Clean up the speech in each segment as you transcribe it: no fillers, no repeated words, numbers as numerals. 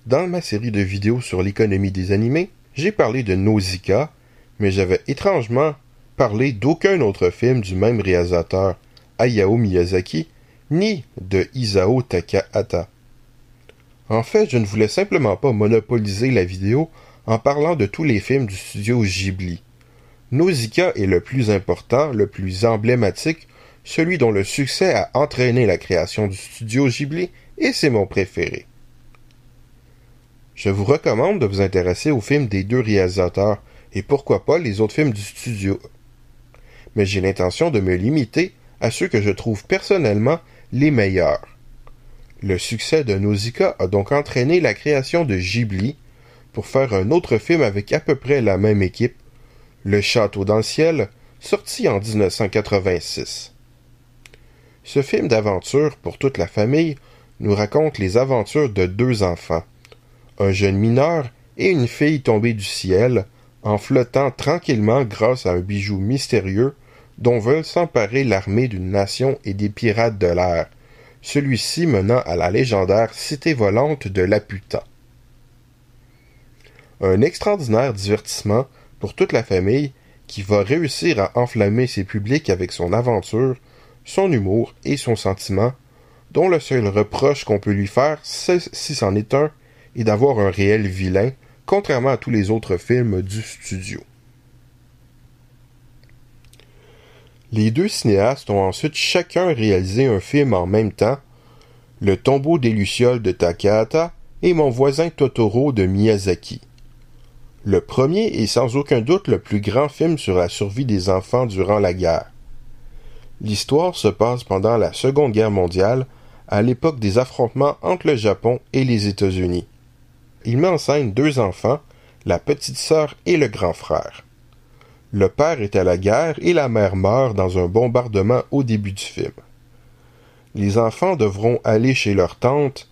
Dans ma série de vidéos sur l'économie des animés, j'ai parlé de Nausicaa, mais j'avais étrangement parlé d'aucun autre film du même réalisateur, Hayao Miyazaki, ni de Isao Takahata. En fait, je ne voulais simplement pas monopoliser la vidéo en parlant de tous les films du studio Ghibli. Nausicaa est le plus important, le plus emblématique, celui dont le succès a entraîné la création du studio Ghibli, et c'est mon préféré. Je vous recommande de vous intéresser aux films des deux réalisateurs, et pourquoi pas les autres films du studio. Mais j'ai l'intention de me limiter à ceux que je trouve personnellement les meilleurs. Le succès de Nausicaa a donc entraîné la création de Ghibli pour faire un autre film avec à peu près la même équipe, Le Château dans le ciel, sorti en 1986. Ce film d'aventure pour toute la famille nous raconte les aventures de deux enfants, un jeune mineur et une fille tombée du ciel, en flottant tranquillement grâce à un bijou mystérieux dont veulent s'emparer l'armée d'une nation et des pirates de l'air, celui-ci menant à la légendaire cité volante de Laputa. Un extraordinaire divertissement pour toute la famille qui va réussir à enflammer ses publics avec son aventure, son humour et son sentiment, dont le seul reproche qu'on peut lui faire, si c'en est un, est d'avoir un réel vilain, contrairement à tous les autres films du studio. Les deux cinéastes ont ensuite chacun réalisé un film en même temps, Le tombeau des Lucioles de Takahata et Mon voisin Totoro de Miyazaki. Le premier est sans aucun doute le plus grand film sur la survie des enfants durant la guerre. L'histoire se passe pendant la Seconde Guerre mondiale, à l'époque des affrontements entre le Japon et les États-Unis. Il met en scène deux enfants, la petite sœur et le grand frère. Le père est à la guerre et la mère meurt dans un bombardement au début du film. Les enfants devront aller chez leur tante.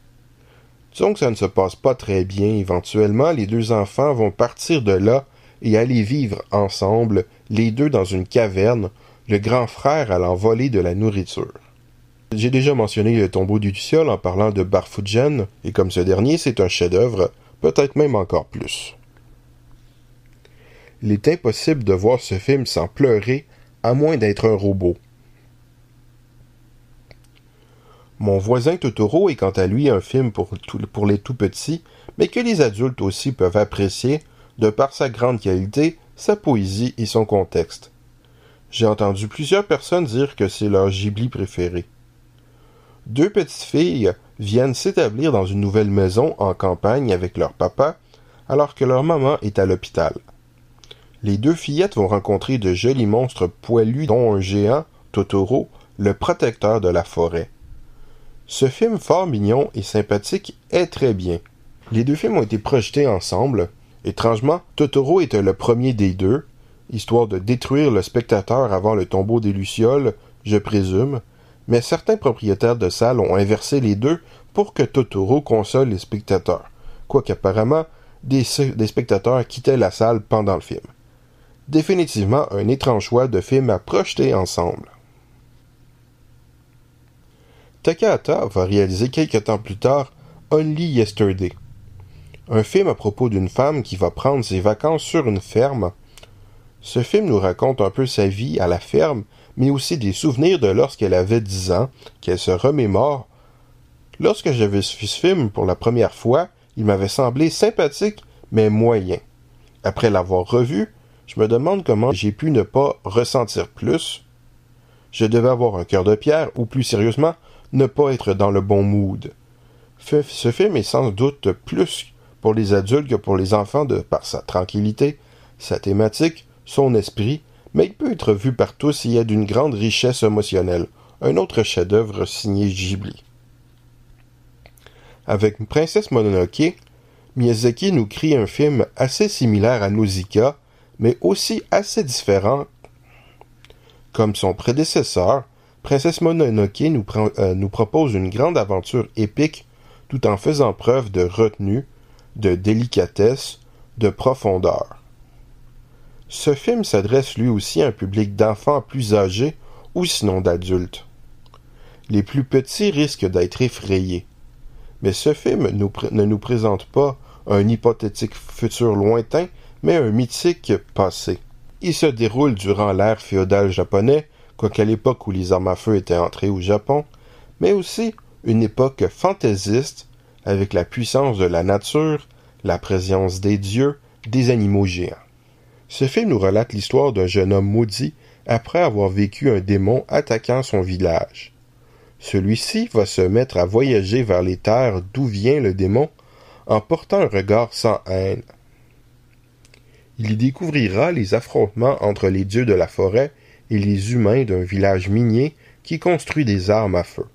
Disons que ça ne se passe pas très bien. Éventuellement, les deux enfants vont partir de là et aller vivre ensemble, les deux dans une caverne, le grand frère allant voler de la nourriture. J'ai déjà mentionné Le tombeau des Lucioles en parlant de Barfugen, et comme ce dernier, c'est un chef-d'œuvre, peut-être même encore plus. Il est impossible de voir ce film sans pleurer, à moins d'être un robot. Mon voisin Totoro est quant à lui un film pour les tout-petits, mais que les adultes aussi peuvent apprécier, de par sa grande qualité, sa poésie et son contexte. J'ai entendu plusieurs personnes dire que c'est leur Ghibli préféré. Deux petites filles viennent s'établir dans une nouvelle maison en campagne avec leur papa, alors que leur maman est à l'hôpital. Les deux fillettes vont rencontrer de jolis monstres poilus, dont un géant, Totoro, le protecteur de la forêt. Ce film fort mignon et sympathique est très bien. Les deux films ont été projetés ensemble. Étrangement, Totoro était le premier des deux, histoire de détruire le spectateur avant le tombeau des Lucioles, je présume, mais certains propriétaires de salles ont inversé les deux pour que Totoro console les spectateurs, quoiqu'apparemment des spectateurs quittaient la salle pendant le film. Définitivement un étrange choix de film à projeter ensemble. Takahata va réaliser quelque temps plus tard Only Yesterday, un film à propos d'une femme qui va prendre ses vacances sur une ferme. Ce film nous raconte un peu sa vie à la ferme, mais aussi des souvenirs de lorsqu'elle avait 10 ans, qu'elle se remémore. Lorsque j'avais vu ce film pour la première fois, il m'avait semblé sympathique, mais moyen. Après l'avoir revu, je me demande comment j'ai pu ne pas ressentir plus. Je devais avoir un cœur de pierre, ou plus sérieusement, ne pas être dans le bon mood. Ce film est sans doute plus pour les adultes que pour les enfants de par sa tranquillité, sa thématique, son esprit, mais il peut être vu par tous et il est d'une grande richesse émotionnelle, un autre chef-d'œuvre signé Ghibli. Avec Princesse Mononoke, Miyazaki nous crée un film assez similaire à Nausicaa, mais aussi assez différent. Comme son prédécesseur, Princesse Mononoke nous propose une grande aventure épique tout en faisant preuve de retenue, de délicatesse, de profondeur. Ce film s'adresse lui aussi à un public d'enfants plus âgés ou sinon d'adultes. Les plus petits risquent d'être effrayés, Mais ce film ne nous présente pas un hypothétique futur lointain, mais un mythique passé. Il se déroule durant l'ère féodale japonais, quoiqu'à l'époque où les armes à feu étaient entrées au Japon, mais aussi une époque fantaisiste, avec la puissance de la nature, la présence des dieux, des animaux géants. Ce film nous relate l'histoire d'un jeune homme maudit après avoir vécu un démon attaquant son village. Celui-ci va se mettre à voyager vers les terres d'où vient le démon en portant un regard sans haine. Il y découvrira les affrontements entre les dieux de la forêt et les humains d'un village minier qui construit des armes à feu.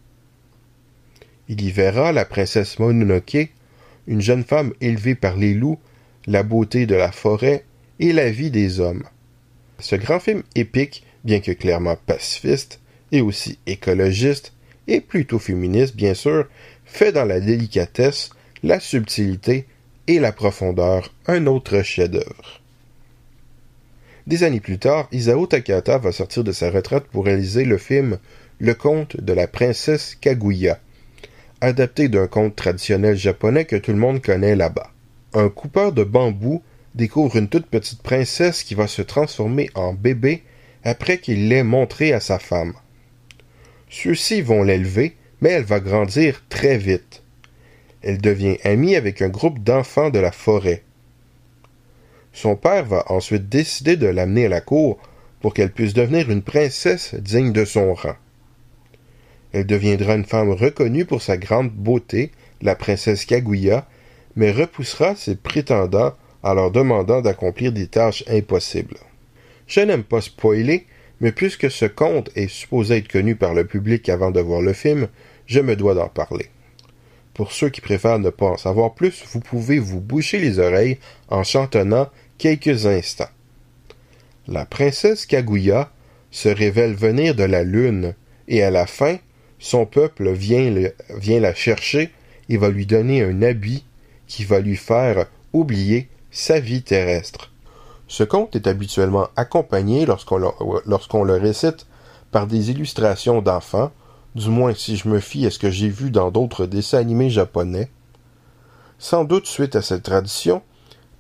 Il y verra la princesse Mononoke, une jeune femme élevée par les loups, la beauté de la forêt et la vie des hommes. Ce grand film épique, bien que clairement pacifiste et aussi écologiste, et plutôt féministe bien sûr, fait dans la délicatesse, la subtilité et la profondeur un autre chef-d'œuvre. Des années plus tard, Isao Takahata va sortir de sa retraite pour réaliser le film Le conte de la princesse Kaguya, adapté d'un conte traditionnel japonais que tout le monde connaît là-bas. Un coupeur de bambou découvre une toute petite princesse qui va se transformer en bébé après qu'il l'ait montrée à sa femme. Ceux-ci vont l'élever, mais elle va grandir très vite. Elle devient amie avec un groupe d'enfants de la forêt. Son père va ensuite décider de l'amener à la cour pour qu'elle puisse devenir une princesse digne de son rang. Elle deviendra une femme reconnue pour sa grande beauté, la princesse Kaguya, mais repoussera ses prétendants en leur demandant d'accomplir des tâches impossibles. Je n'aime pas spoiler, mais puisque ce conte est supposé être connu par le public avant de voir le film, je me dois d'en parler. Pour ceux qui préfèrent ne pas en savoir plus, vous pouvez vous boucher les oreilles en chantonnant quelques instants. La princesse Kaguya se révèle venir de la lune, et à la fin, son peuple vient la chercher et va lui donner un habit qui va lui faire oublier sa vie terrestre. Ce conte est habituellement accompagné lorsqu'on le récite par des illustrations d'enfants, du moins si je me fie à ce que j'ai vu dans d'autres dessins animés japonais. Sans doute suite à cette tradition,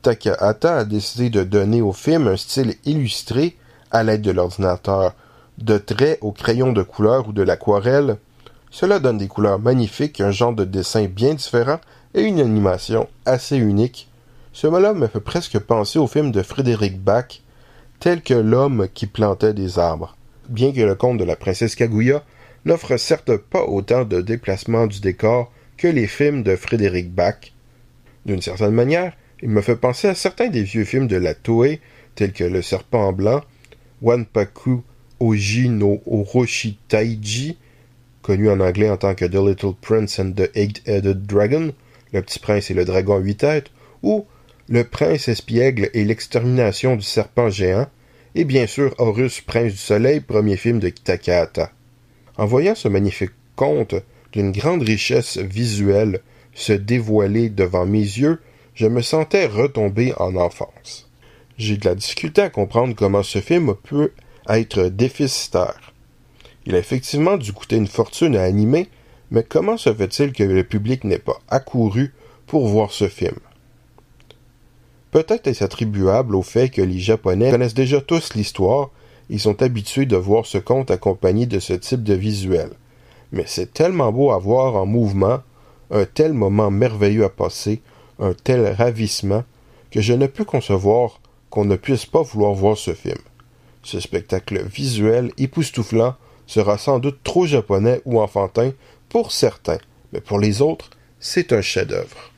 Takahata a décidé de donner au film un style illustré à l'aide de l'ordinateur, de traits au crayon de couleur ou de l'aquarelle. Cela donne des couleurs magnifiques, un genre de dessin bien différent et une animation assez unique. Ce mot-là me fait presque penser au film de Frédéric Bach, tel que L'homme qui plantait des arbres. Bien que le conte de la princesse Kaguya n'offre certes pas autant de déplacements du décor que les films de Frédéric Bach. D'une certaine manière, il me fait penser à certains des vieux films de la Toei, tels que Le Serpent Blanc, Wanpaku Oji no Orochi Taiji, connu en anglais en tant que The Little Prince and the Eight-Headed Dragon, Le Petit Prince et le Dragon à 8 têtes, ou Le Prince Espiègle et l'extermination du serpent géant, et bien sûr Horus, Prince du Soleil, premier film de Takahata. En voyant ce magnifique conte d'une grande richesse visuelle se dévoiler devant mes yeux, je me sentais retomber en enfance. J'ai de la difficulté à comprendre comment ce film peut être déficitaire. Il a effectivement dû coûter une fortune à animer, mais comment se fait-il que le public n'ait pas accouru pour voir ce film? Peut-être est-ce attribuable au fait que les Japonais connaissent déjà tous l'histoire et sont habitués de voir ce conte accompagné de ce type de visuel. Mais c'est tellement beau à voir en mouvement, un tel moment merveilleux à passer, un tel ravissement, que je ne peux concevoir qu'on ne puisse pas vouloir voir ce film. Ce spectacle visuel époustouflant sera sans doute trop japonais ou enfantin pour certains, mais pour les autres, c'est un chef-d'œuvre.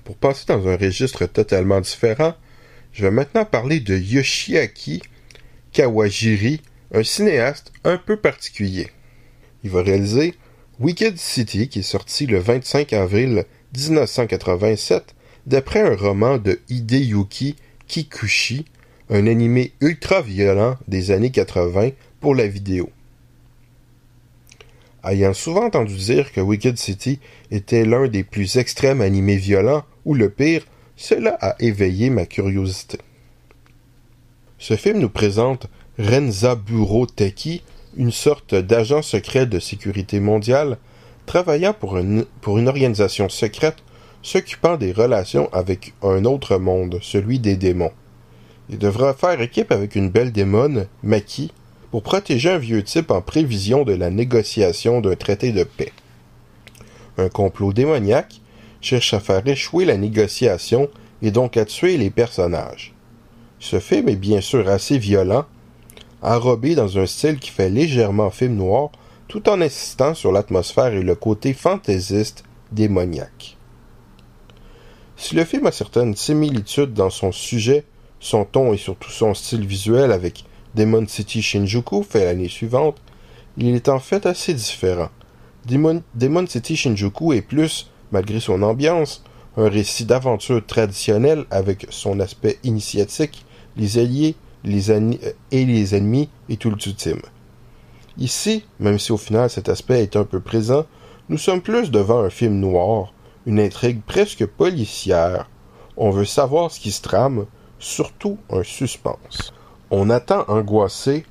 Pour passer dans un registre totalement différent, je vais maintenant parler de Yoshiaki Kawajiri, un cinéaste un peu particulier. Il va réaliser Wicked City, qui est sorti le 25 avril 1987, d'après un roman de Hideyuki Kikuchi, un animé ultra-violent des années 80 pour la vidéo. Ayant souvent entendu dire que Wicked City était l'un des plus extrêmes animés violents, ou le pire, cela a éveillé ma curiosité. Ce film nous présente Renzaburo Teki, une sorte d'agent secret de sécurité mondiale, travaillant pour une organisation secrète s'occupant des relations avec un autre monde, celui des démons. Il devra faire équipe avec une belle démone, Maki, pour protéger un vieux type en prévision de la négociation d'un traité de paix. Un complot démoniaque cherche à faire échouer la négociation et donc à tuer les personnages. Ce film est bien sûr assez violent, enrobé dans un style qui fait légèrement film noir, tout en insistant sur l'atmosphère et le côté fantaisiste démoniaque. Si le film a certaines similitudes dans son sujet, son ton et surtout son style visuel avec Demon City Shinjuku fait l'année suivante, il est en fait assez différent. Demon City Shinjuku est plus, malgré son ambiance, un récit d'aventure traditionnel avec son aspect initiatique, les alliés, les ennemis et tout l'ultime. Ici, même si au final cet aspect est un peu présent, nous sommes plus devant un film noir, une intrigue presque policière. On veut savoir ce qui se trame, surtout un suspense. On attend angoissé,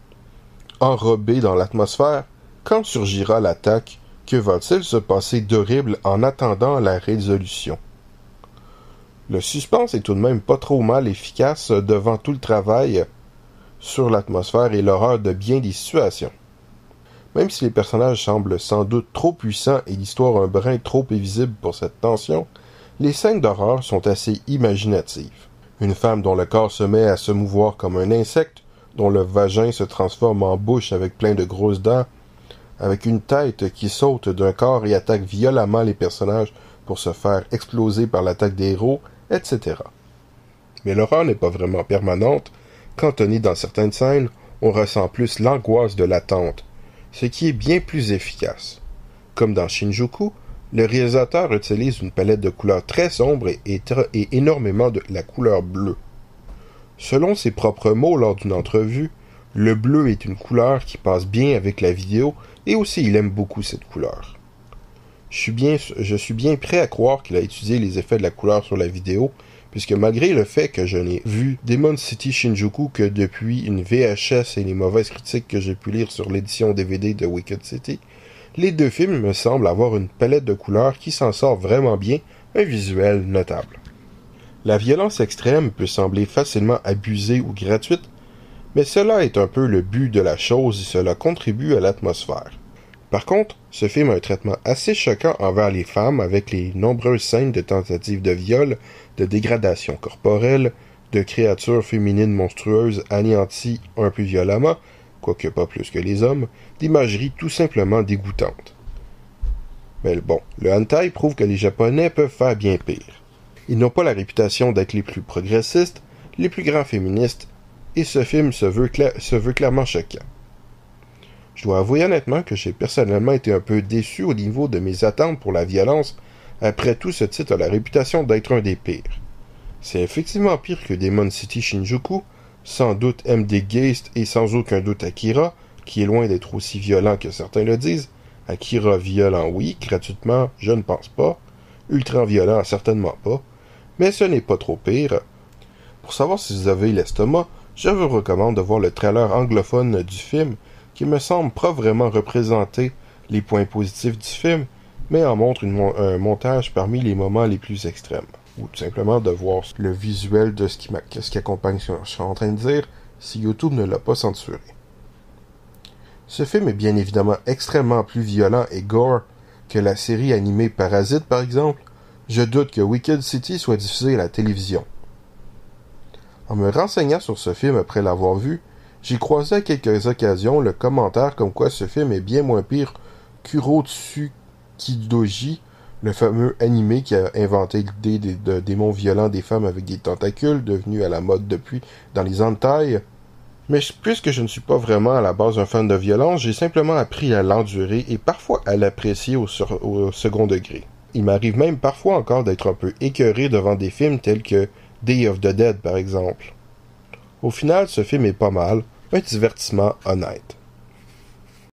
enrobé dans l'atmosphère, quand surgira l'attaque, que va-t-il se passer d'horrible en attendant la résolution? Le suspense est tout de même pas trop mal efficace devant tout le travail sur l'atmosphère et l'horreur de bien des situations. Même si les personnages semblent sans doute trop puissants et l'histoire un brin trop prévisible pour cette tension, les scènes d'horreur sont assez imaginatives. Une femme dont le corps se met à se mouvoir comme un insecte, dont le vagin se transforme en bouche avec plein de grosses dents, avec une tête qui saute d'un corps et attaque violemment les personnages pour se faire exploser par l'attaque des héros, etc. Mais l'horreur n'est pas vraiment permanente. Quand on est dans certaines scènes, on ressent plus l'angoisse de l'attente, ce qui est bien plus efficace. Comme dans Shinjuku, le réalisateur utilise une palette de couleurs très sombre et énormément de la couleur bleue. Selon ses propres mots lors d'une entrevue, le bleu est une couleur qui passe bien avec la vidéo et aussi il aime beaucoup cette couleur. Je suis bien prêt à croire qu'il a étudié les effets de la couleur sur la vidéo, puisque malgré le fait que je n'ai vu Demon City Shinjuku que depuis une VHS et les mauvaises critiques que j'ai pu lire sur l'édition DVD de Wicked City, les deux films me semblent avoir une palette de couleurs qui s'en sort vraiment bien, un visuel notable. La violence extrême peut sembler facilement abusée ou gratuite, mais cela est un peu le but de la chose et cela contribue à l'atmosphère. Par contre, ce film a un traitement assez choquant envers les femmes avec les nombreuses scènes de tentatives de viol, de dégradation corporelle, de créatures féminines monstrueuses anéanties un peu violemment, quoique pas plus que les hommes, d'imagerie tout simplement dégoûtante. Mais bon, le hentai prouve que les Japonais peuvent faire bien pire. Ils n'ont pas la réputation d'être les plus progressistes, les plus grands féministes, et ce film se veut clairement choquant. Je dois avouer honnêtement que j'ai personnellement été un peu déçu au niveau de mes attentes pour la violence. Après tout, ce titre a la réputation d'être un des pires. C'est effectivement pire que Demon City Shinjuku, sans doute MD Geist et sans aucun doute Akira, qui est loin d'être aussi violent que certains le disent. Akira violent oui, gratuitement, je ne pense pas. Ultra violent, certainement pas. Mais ce n'est pas trop pire. Pour savoir si vous avez l'estomac, je vous recommande de voir le trailer anglophone du film, qui me semble pas vraiment représenter les points positifs du film, mais en montre un montage parmi les moments les plus extrêmes. Ou tout simplement de voir le visuel de ce qui accompagne ce que je suis en train de dire, si YouTube ne l'a pas censuré. Ce film est bien évidemment extrêmement plus violent et gore que la série animée Parasite par exemple. Je doute que Wicked City soit diffusé à la télévision. En me renseignant sur ce film après l'avoir vu, j'ai croisé à quelques occasions le commentaire comme quoi ce film est bien moins pire qu'Urotsukidoji, le fameux animé qui a inventé l'idée de démons violents des femmes avec des tentacules, devenu à la mode depuis dans les hentai. Mais puisque je ne suis pas vraiment à la base un fan de violence, j'ai simplement appris à l'endurer et parfois à l'apprécier au second degré. Il m'arrive même parfois encore d'être un peu écœuré devant des films tels que Day of the Dead par exemple. Au final, ce film est pas mal, un divertissement honnête.